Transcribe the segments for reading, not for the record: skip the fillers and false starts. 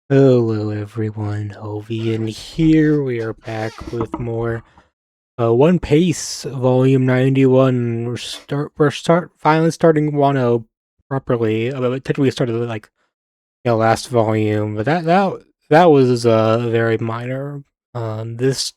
Hello everyone, Hovey in here. We are back with more One Piece Volume 91. We're finally starting Wano properly. Technically we started like last volume, but that was very minor. This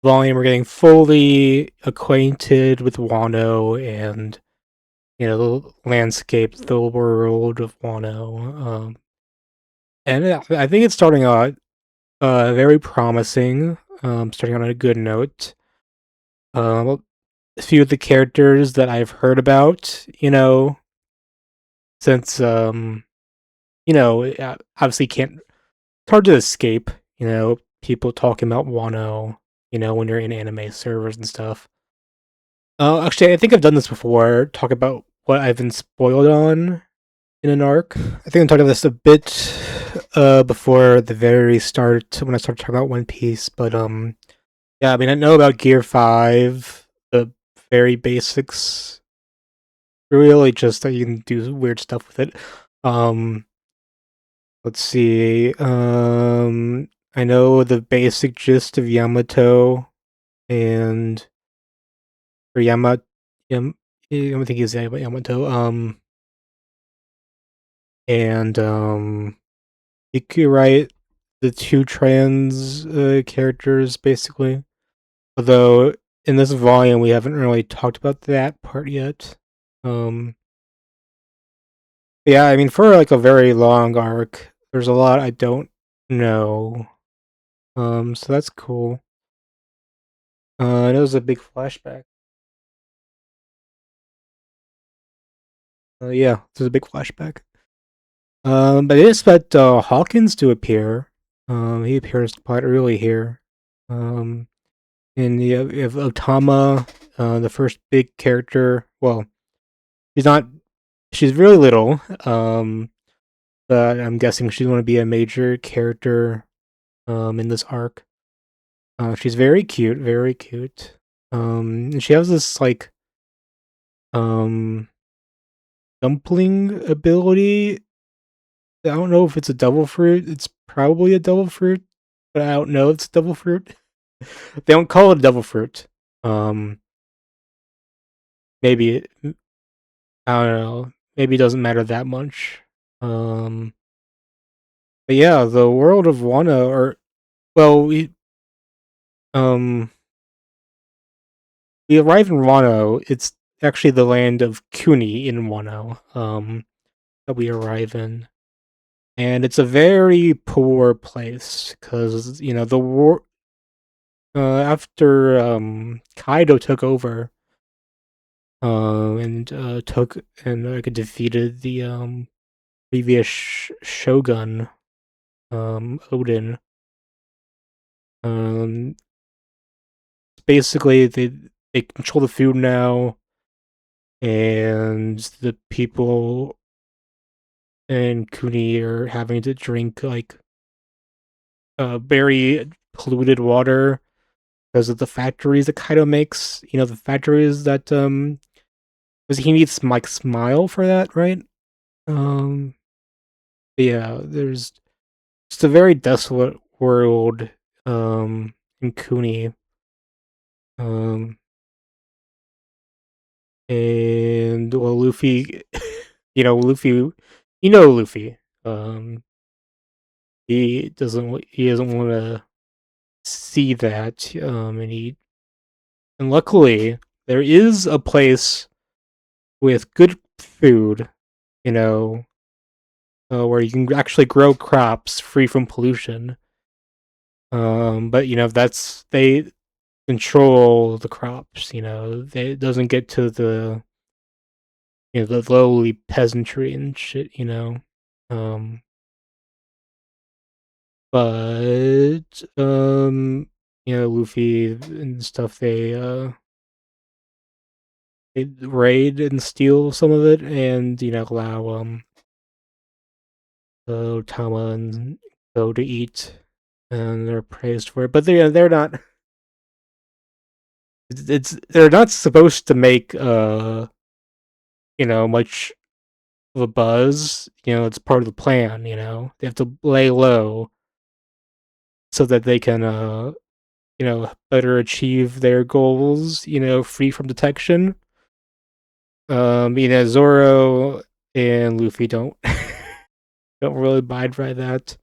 volume we're getting fully acquainted with Wano and the landscape, the world of Wano. And I think it's starting out very promising. Starting on a good note. A few of the characters that I've heard about, since obviously can't. It's hard to escape, people talking about Wano, when you're in anime servers and stuff. Actually, I think I've done this before. Talk about what I've been spoiled on in an arc. I think I talked about this a bit before the very start when I started talking about One Piece, but yeah, I mean, I know about Gear 5, the very basics. Really just that you can do weird stuff with it. Um, let's see. I know the basic gist of Yamato and or I don't think he's Yamato. And Iku, right? The two trans characters, basically. Although in this volume we haven't really talked about that part yet. Um, yeah, I mean for like a very long arc, there's a lot I don't know. So that's cool. It was a big flashback. Yeah, there's a big flashback. But I expect Hawkins to appear. He appears quite early here. Um, and you have Otama, the first big character. Well, she's not. She's really little. But I'm guessing she's going to be a major character. In this arc. She's very cute. Very cute. And she has this like um dumpling ability. I don't know if it's a devil fruit. It's probably a devil fruit, but I don't know if it's a devil fruit. They don't call it a devil fruit. Um, maybe I don't know. Maybe it doesn't matter that much. Um, but yeah, the world of Wano, or well, um we arrive in Wano. It's actually the land of Kuni in Wano. That we arrive in, and it's a very poor place because the war after Kaido took over and took and defeated the previous shogun Odin. Um, basically they control the food now, and the people in Kuni are having to drink like very polluted water because of the factories that Kaido makes. The factories that because he needs like smile for that, right? Um, yeah, there's just a very desolate world in Kuni. Um, and well, Luffy, Luffy, Luffy. Um, he doesn't want to see that. And luckily there is a place with good food, you know, where you can actually grow crops free from pollution. But that's they control the crops. It doesn't get to the lowly peasantry and shit. Um, but Luffy and stuff they raid and steal some of it, and allow Tama and Go to eat, and they're praised for it. But they're not. They're not supposed to make much of a buzz, it's part of the plan. They have to lay low so that they can, better achieve their goals. Free from detection. Zoro and Luffy don't really abide by that.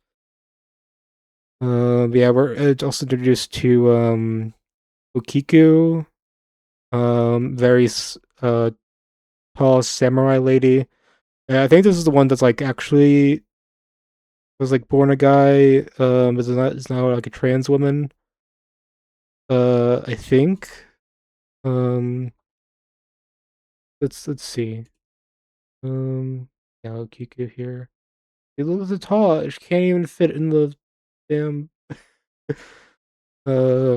Yeah, we're also introduced to Okiku, very tall samurai lady. And I think this is the one that's like actually was like born a guy. Is now like a trans woman. I think. Um, let's see. Yeah, Okiku here. He looks so tall. She can't even fit in the damn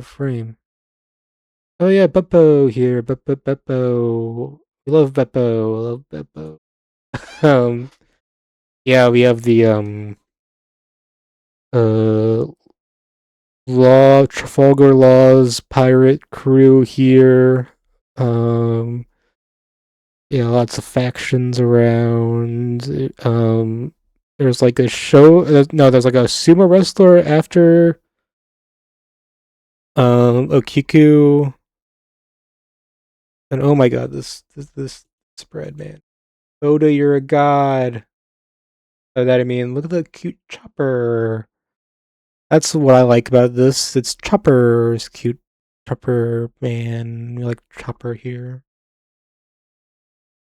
frame. Oh yeah, Beppo here. Beppo. We love Beppo. I love Beppo. um, yeah, we have the uh Trafalgar Law's pirate crew here. Um, yeah, lots of factions around. There's like a show. No, there's like a sumo wrestler after Okiku. And oh my god, this spread, man. Oda, you're a god. By that I mean, look at the cute chopper. That's what I like about this. It's Chopper. It's cute. Chopper, man. We like Chopper here.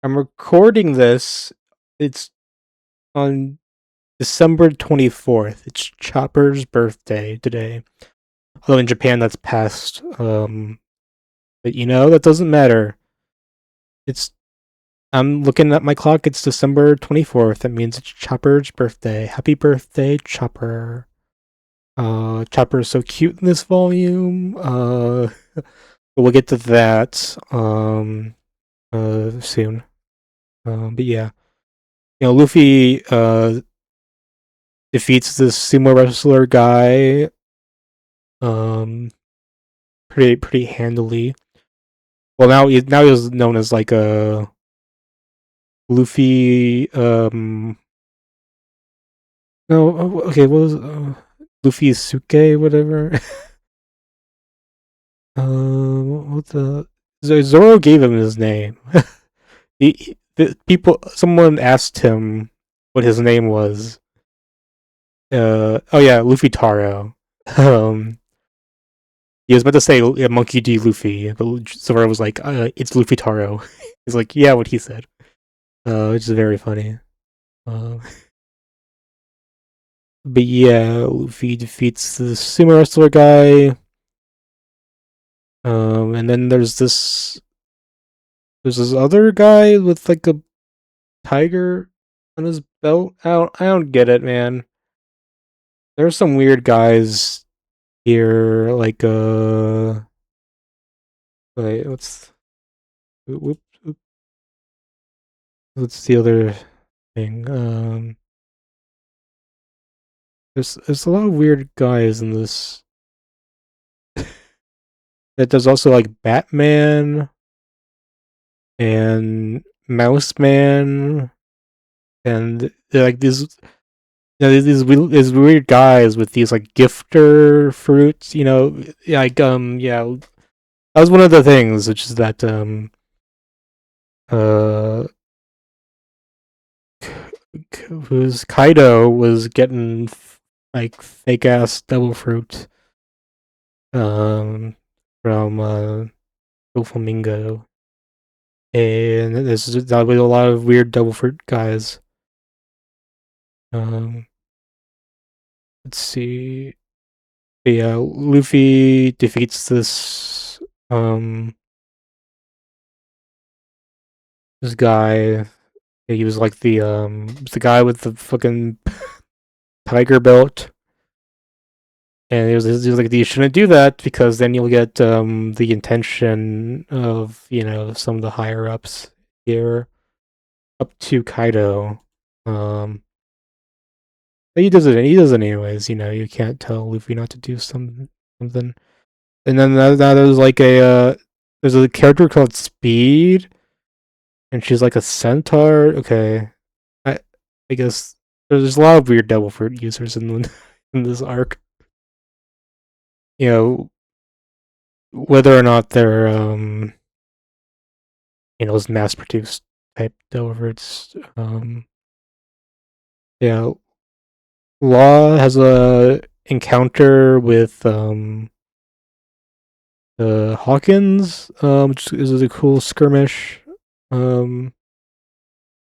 I'm recording this. It's on December 24th. It's Chopper's birthday today. Although in Japan that's past. But that doesn't matter. It's I'm looking at my clock. It's December 24th. That means it's Chopper's birthday. Happy birthday, Chopper. Chopper is so cute in this volume. We'll get to that soon. But yeah, Luffy defeats this sumo wrestler guy pretty handily. Well, now he's known as like a Luffy no, okay, what was Luffy Suke, whatever. What the Zoro gave him his name. Someone asked him what his name was. Oh yeah, Luffy Taro. Um, he was about to say Monkey D. Luffy, but Zoro was like, "It's Luffy Taro." He's like, "Yeah," what he said, which is very funny. Uh, but yeah, Luffy defeats the sumo wrestler guy. And then there's this other guy with like a tiger on his belt. I don't get it, man. There's some weird guys here, like wait, what's the other thing? There's a lot of weird guys in this. That there's also like Batman and Mouse Man and like these weird guys with these like gifter fruits, like yeah, that was one of the things, which is that uh whose Kaido was getting like fake ass devil fruit um from Flamingo, and there's that was a lot of weird devil fruit guys. Um, let's see. Yeah, Luffy defeats this guy. He was like the guy with the fucking tiger belt, and he was like, you shouldn't do that because then you'll get the intention of some of the higher ups here, up to Kaido. But he does it. He does it anyways. You can't tell Luffy not to do something. And then now there's like there's a character called Speed, and she's like a centaur. Okay, I guess there's a lot of weird devil fruit users in this arc. You know, whether or not they're those mass produced type devil fruits. Yeah, Law has a encounter with the Hawkins, which is a cool skirmish. Um,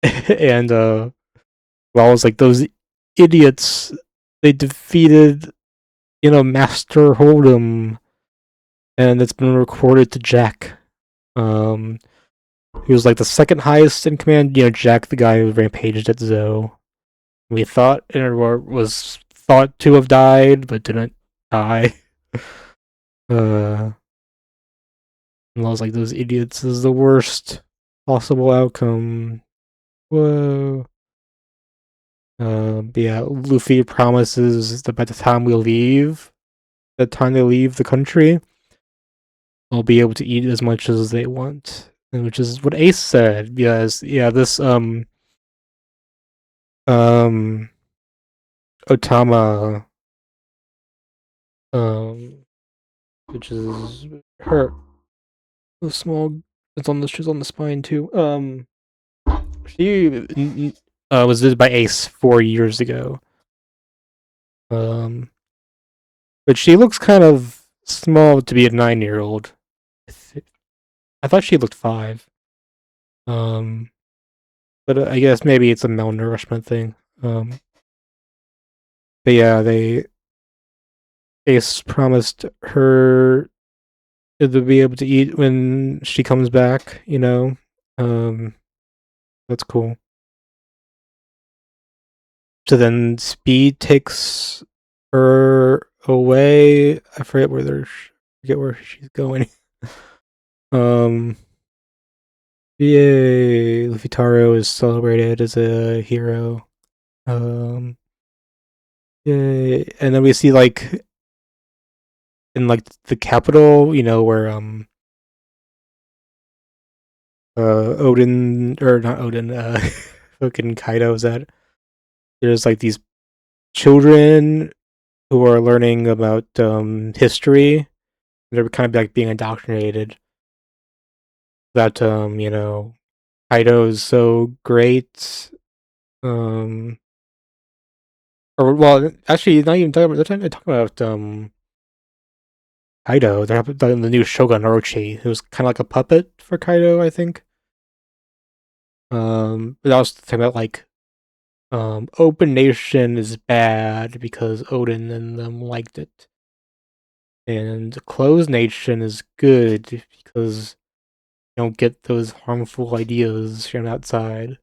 and Law was like those idiots. They defeated Master Hold'em, and it's been recorded to Jack. Um, he was like the second highest in command. Jack, the guy who rampaged at Zoe. We thought Interwar was thought to have died, but didn't die. And I was like, those idiots is the worst possible outcome. Whoa. But yeah, Luffy promises that by the time they leave the country, they'll be able to eat as much as they want. And which is what Ace said. Yes, yeah, this um Otama um which is her the small she's on the spine too. She was visited by Ace 4 years ago. Um, but she looks kind of small to be a 9-year-old. I thought she looked 5. Um, but I guess maybe it's a malnourishment thing. But yeah, Ace promised her to be able to eat when she comes back. That's cool. So then Speed takes her away. I forget where she's going. um, Yay! Luffy Taro is celebrated as a hero. Um, Yay! And then we see like in like the capital, where Odin or not Odin, fucking Kaido's at. There's like these children who are learning about history. They're kind of like being indoctrinated that Kaido is so great. Or well, actually, not even talking about. They're talking about Kaido. They're talking the new Shogun Orochi, who's kind of like a puppet for Kaido, I think. But I was talking about like Open Nation is bad because Odin and them liked it, and Closed Nation is good because you don't get those harmful ideas from outside.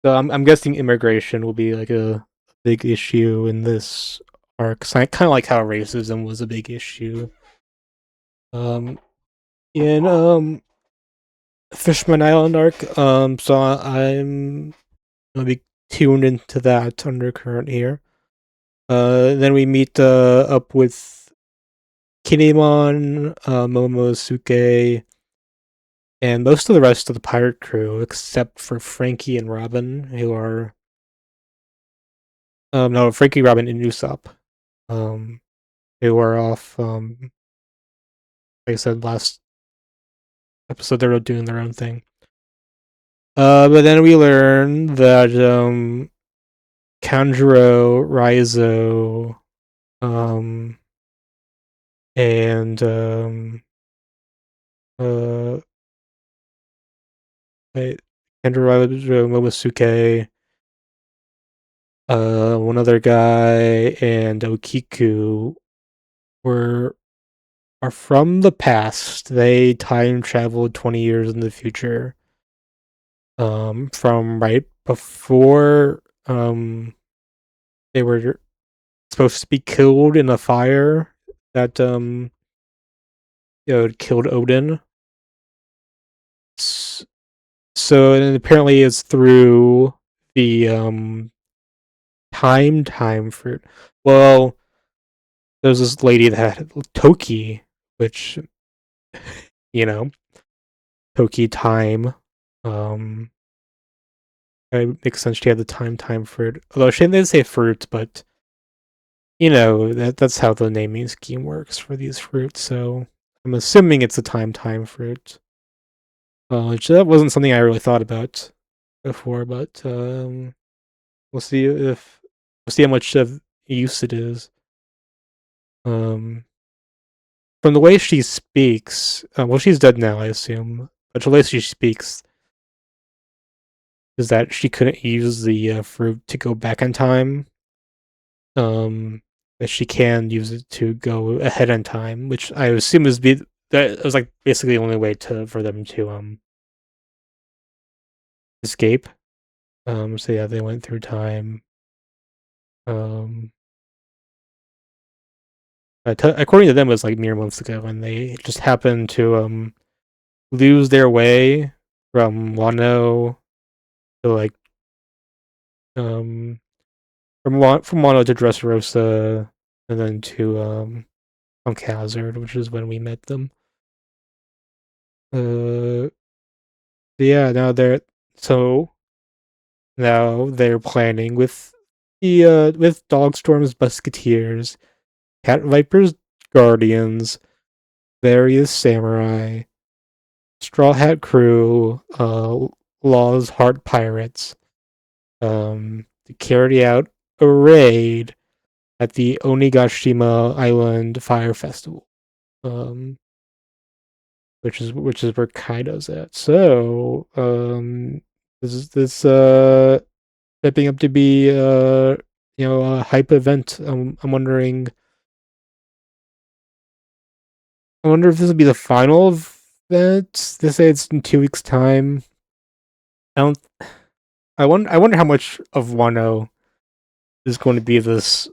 So I'm guessing immigration will be like a big issue in this arc. So kind of like how racism was a big issue. Um, in Fishman Island arc. So I'm gonna be tuned into that undercurrent here. Then we meet up with Kinemon, Momosuke, and most of the rest of the pirate crew, except for Frankie and Robin, who are no, Frankie, Robin, and Usopp, who are off. Like I said last episode, they're doing their own thing. But then we learn that Kanjuro, Raizo, um, and uh, wait, Kanjuro, Raizo, Momosuke, one other guy, and Okiku were are from the past. They time traveled 20 years in the future. From right before they were supposed to be killed in a fire that killed Odin. So and apparently it's through the time fruit. Well, there's this lady that had Toki, which you know Toki time. Um, it makes sense she had the time fruit. Although she didn't say fruit, but you know that's how the naming scheme works for these fruits. So I'm assuming it's a time fruit. Which that wasn't something I really thought about before, but we'll see if we'll see how much of use it is. Um, from the way she speaks, well, she's dead now, I assume. But the way she speaks is that she couldn't use the fruit to go back in time. That she can use it to go ahead in time, which I assume is that was like basically the only way to for them to escape. So yeah, they went through time. Um, according to them, it was like mere months ago, and they just happened to lose their way from Wano to like um from Wano to Dressrosa, and then to Punk Hazard, which is when we met them. Uh, yeah, so now they're planning with the with Dogstorm's Musketeers, Cat Viper's Guardians, various samurai, Straw Hat Crew, Law's Heart Pirates, to carry out a raid at the Onigashima Island Fire Festival, um, which is where Kaido's at. So, this stepping up to be a hype event. I'm wondering. I wonder if this will be the final event. They say it's in 2 weeks' time. I don't. I wonder how much of Wano is going to be this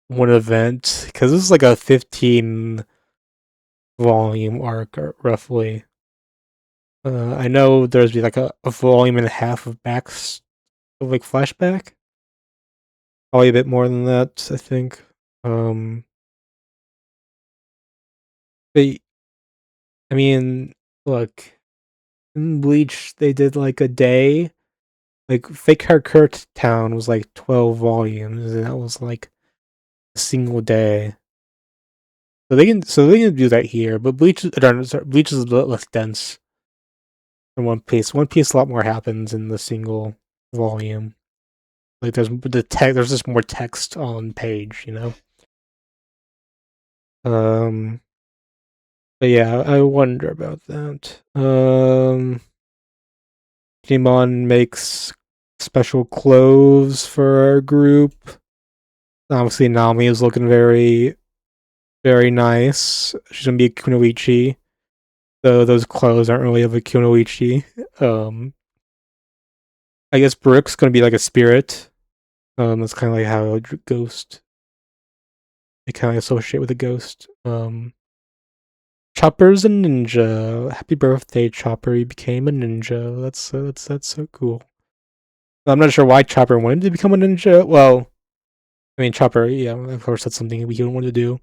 one event, because this is like a 15 volume arc, roughly. I know there's be like a volume and a half of backs of like flashback. Probably a bit more than that, I think. Um, but I mean, look, in Bleach they did like a day. Like Fake Kurt Town was like 12 volumes, and that was like a single day. So they can do that here, but Bleach is a bit less dense than One Piece. One Piece a lot more happens in the single volume. Like there's just more text on page, you know. Um, but yeah, I wonder about that. Kimon makes special clothes for our group. Obviously, Nami is looking very, very nice. She's gonna be a kunoichi, though those clothes aren't really of a kunoichi. I guess Brooke's gonna be like a spirit. That's kind of like how a ghost. They kind of associate with a ghost. Chopper's a ninja. Happy birthday, Chopper! You became a ninja. That's so cool. I'm not sure why Chopper wanted to become a ninja. Well, I mean, Chopper, yeah, of course, that's something we would want to do.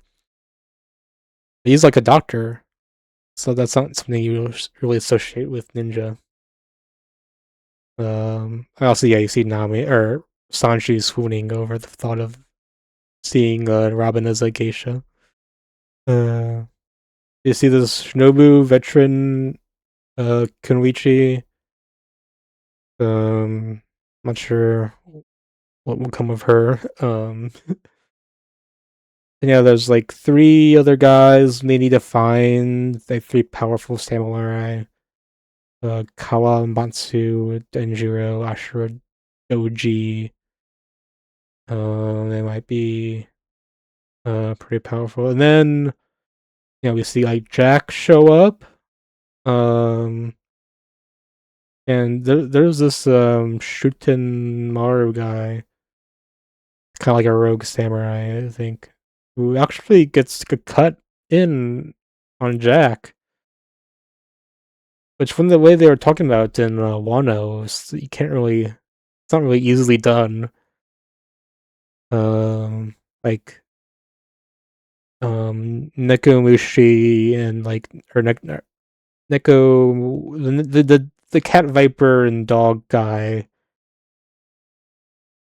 He's like a doctor, so that's not something you really associate with ninja. I also, yeah, you see Nami or Sanji swooning over the thought of seeing Robin as a geisha. Uh, you see this Shinobu veteran, Kunoichi. Not sure what will come of her. And yeah, there's like 3 other guys they need to find. Like 3 powerful samurai. Kawamatsu, Denjiro, Ashura, Doji. They might be pretty powerful. And then we see like Jack show up. Um and there's this Shuten Maru guy, kind of like a rogue samurai, I think, who actually gets a cut in on Jack. Which, from the way they were talking about in Wano, you can't really, it's not really easily done. Like Nekomushi and like or Neko, the cat viper and dog guy.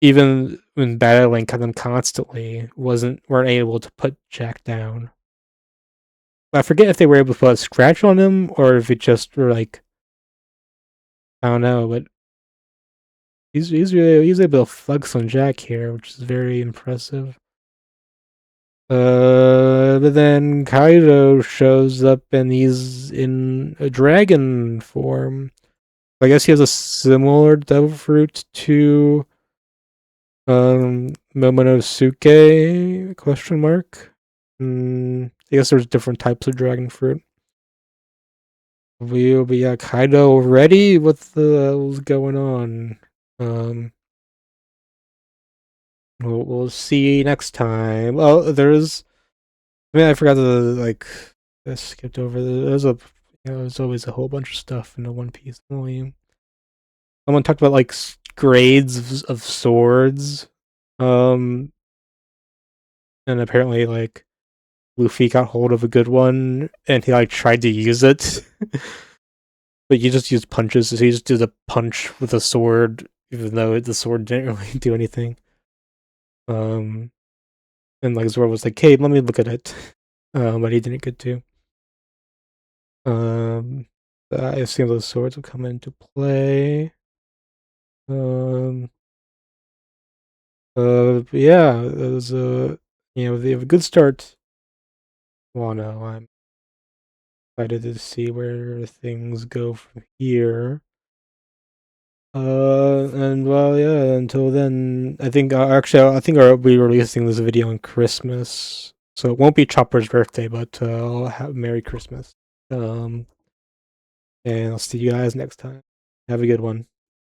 even when battling them constantly, weren't able to put Jack down. I forget if they were able to put a scratch on him or if it just were like, I don't know, but he's able to flex on Jack here, which is very impressive. But then Kaido shows up and he's in a dragon form. I guess he has a similar devil fruit to Momonosuke question mark. I guess there's different types of dragon fruit. We'll be Kaido ready? What the hell's going on? We'll see next time. Oh, there's. I mean, I forgot to like. I skipped over. There's always a whole bunch of stuff in the One Piece volume. Someone talked about like grades of swords. Um, and apparently like Luffy got hold of a good one, and he like tried to use it, but he just used punches. So he just did a punch with a sword, even though the sword didn't really do anything. Um, and like Zoro was like, "Hey, let me look at it," but he didn't get to. Um, I assume those swords will come into play. Um, yeah, it was they have a good start. Wano, I'm excited to see where things go from here. And well, yeah. Until then, I think actually, I think I'll be releasing this video on Christmas, so it won't be Chopper's birthday, but I'll have Merry Christmas. And I'll see you guys next time. Have a good one.